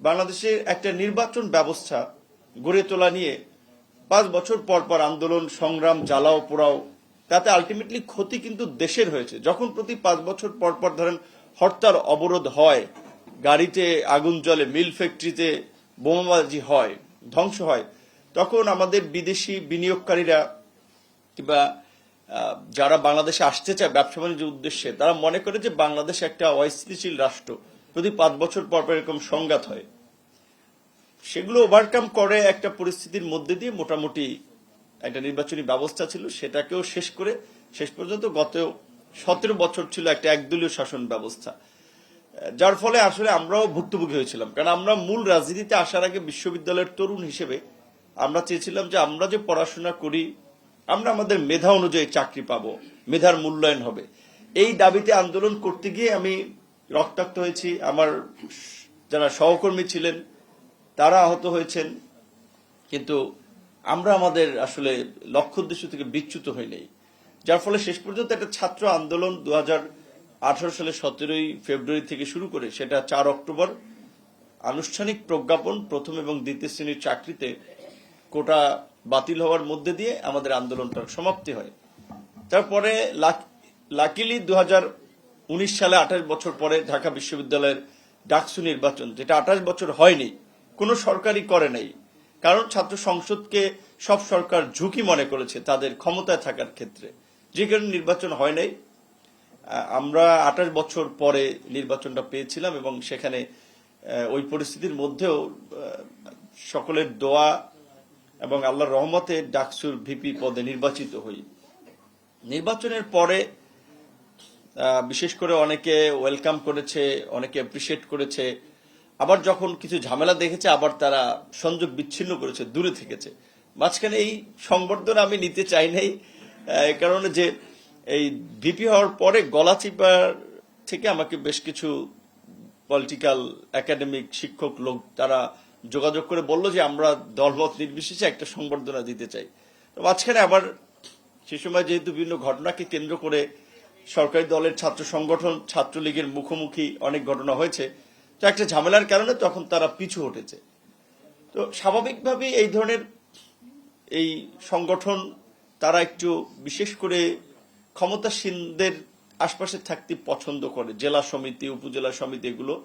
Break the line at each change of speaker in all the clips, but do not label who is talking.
বাংলাদেশে একটা নির্বাচন ব্যবস্থা গড়ে তোলা নিয়ে 5 বছর পর পর আন্দোলন সংগ্রাম জ্বালাও পোড়াও, তাতে আলটিমেটলি ক্ষতি কিন্তু দেশের হয়েছে। যখন প্রতি 5 বছর পর পর ধরেন হরতাল অবরোধ হয়, গাড়িতে আগুন জ্বলে, মিল ফ্যাক্টরিতে বোমাবাজি হয়, ধ্বংস হয়, তখন আমাদের বিদেশি বিনিয়োগকারীরা কিংবা যারা বাংলাদেশে আসতে চায় ব্যবসা বাণিজ্যের উদ্দেশ্যে, তারা মনে করে যে বাংলাদেশ একটা অস্থিতিশীল রাষ্ট্র, প্রতি 5 বছর পর পর এরকম সংঘাত হয়। সেগুলো ওভারকাম করে একটা পরিস্থিতির মধ্যে দিয়ে মোটামুটি একটা নির্বাচনী ব্যবস্থা ছিল, সেটাকেও শেষ করে শেষ পর্যন্ত গত 17 বছর ছিল একটা একদলীয় শাসন ব্যবস্থা, যার ফলে আসলে আমরাও ভুক্তভোগী হয়েছিলাম। কারণ আমরা মূল রাজনীতিতে আসার আগে বিশ্ববিদ্যালয়ের তরুণ হিসেবে আমরা চেয়েছিলাম যে আমরা যে পড়াশোনা করি আমরা আমাদের মেধা অনুযায়ী চাকরি পাবো, মেধার মূল্যায়ন হবে। এই দাবিতে আন্দোলন করতে গিয়ে আমি রক্তাক্ত হয়েছি, আমার যারা সহকর্মী ছিলেন তারা আহত হয়েছেন, কিন্তু আমরা আমাদের আসলে লক্ষ্য উদ্দেশ্য থেকে বিচ্যুত হই নাই, যার ফলে শেষ পর্যন্ত একটা ছাত্র আন্দোলন 2018 সালের 17 ফেব্রুয়ারি থেকে শুরু করে সেটা 4 অক্টোবর আনুষ্ঠানিক প্রজ্ঞাপন প্রথম এবং দ্বিতীয় শ্রেণীর চাকরিতে কোটা বাতিল হওয়ার মধ্যে দিয়ে আমাদের আন্দোলনটার সমাপ্তি হয়। তারপরে লাকিলি 2019 সালে 28 বছর পরে ঢাকা বিশ্ববিদ্যালয়ের ডাকসু নির্বাচন, যেটা 28 বছর হয়নি, কোনো সরকারই করে নাই। কারণ ছাত্র সংসদকে সব সরকার ঝুঁকি মনে করেছে তাদের ক্ষমতায় থাকার ক্ষেত্রে, যে কারণে নির্বাচন হয় নাই। আমরা 28 বছর পরে নির্বাচনটা পেয়েছিলাম এবং সেখানে ওই পরিস্থিতির মধ্যেও সকলের দোয়া এবং আল্লাহর রহমতে ডাকসুর ভিপি পদে নির্বাচিত হই। নির্বাচনের পরে বিশেষ করে অনেকে ওয়েলকাম করেছে, অনেকে অ্যাপ্রিসিয়েট করেছে, আবার যখন কিছু ঝামেলা দেখেছে আবার তারা সংযোগ বিচ্ছিন্ন করেছে, দূরে থেকেছে। মাঝখানে এই সংবর্ধনা আমি নিতে চাই নাই, কারণে যে এই ভিপি হওয়ার পরে গলাচিপার থেকে আমাকে বেশ কিছু পলিটিক্যাল একাডেমিক শিক্ষক লোক তারা যোগাযোগ করে বলল যে আমরা দলমত নির্বিশেষে একটা সংবর্ধনা দিতে চাই। তো মাঝখানে আবার সে সময় যেহেতু বিভিন্ন ঘটনাকে কেন্দ্র করে সরকারি দলের ছাত্র সংগঠন ছাত্রলীগের মুখোমুখি অনেক ঘটনা হয়েছে, তো একটা ঝামেলার কারণে তখন তারা পিছু হটেছে। তো স্বাভাবিকভাবেই এই ধরনের এই সংগঠন তারা একটু বিশেষ করে ক্ষমতাসীনদের আশপাশে থাকতে পছন্দ করে, জেলা সমিতি উপজেলা সমিতি এগুলো।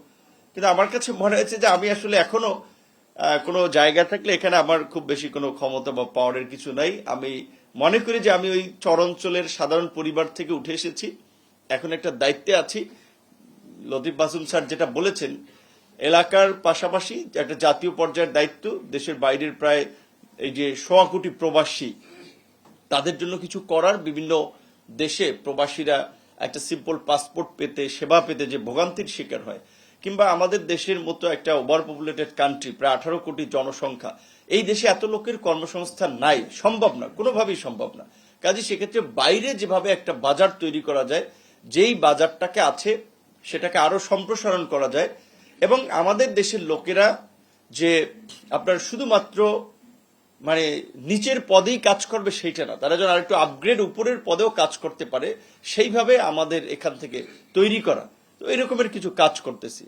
কিন্তু আমার কাছে মনে হয়েছে যে আমি আসলে এখনো কোনো জায়গা থাকলে এখানে আমার খুব বেশি কোনো ক্ষমতা বা পাওয়ারের কিছু নাই। আমি মনে করি যে আমি ওই চরাঞ্চলের সাধারণ পরিবার থেকে উঠে এসেছি, এখন একটা দায়িত্বে আছি। লতিফ মাসুম স্যার যেটা বলেছেন, এলাকার পাশাপাশি একটা জাতীয় পর্যায়ের দায়িত্ব, দেশের বাইরের প্রায় এই যে 1.25 কোটি প্রবাসী, তাদের জন্য কিছু করার। বিভিন্ন দেশে প্রবাসীরা একটা সিম্পল পাসপোর্ট পেতে, সেবা পেতে যে ভোগান্তির শিকার হয়, কিংবা আমাদের দেশের মতো একটা ওভার পপুলেটেড কান্ট্রি, প্রায় 18 কোটি জনসংখ্যা, এই দেশে এত লোকের কর্মসংস্থান নাই, সম্ভব না, কোনোভাবেই সম্ভব না। কাজে সেক্ষেত্রে বাইরে যেভাবে একটা বাজার তৈরি করা যায়, যেই বাজারটাকে আছে সেটাকে আরো সম্প্রসারণ করা যায়, এবং আমাদের দেশের লোকেরা যে আপনার শুধুমাত্র মানে নিচের পদেই কাজ করবে সেইটা না, তারা যেন আরেকটু আপগ্রেড উপরের পদেও কাজ করতে পারে, সেইভাবে আমাদের এখান থেকে তৈরি করা। তো এরকমের কিছু কাজ করতেছি।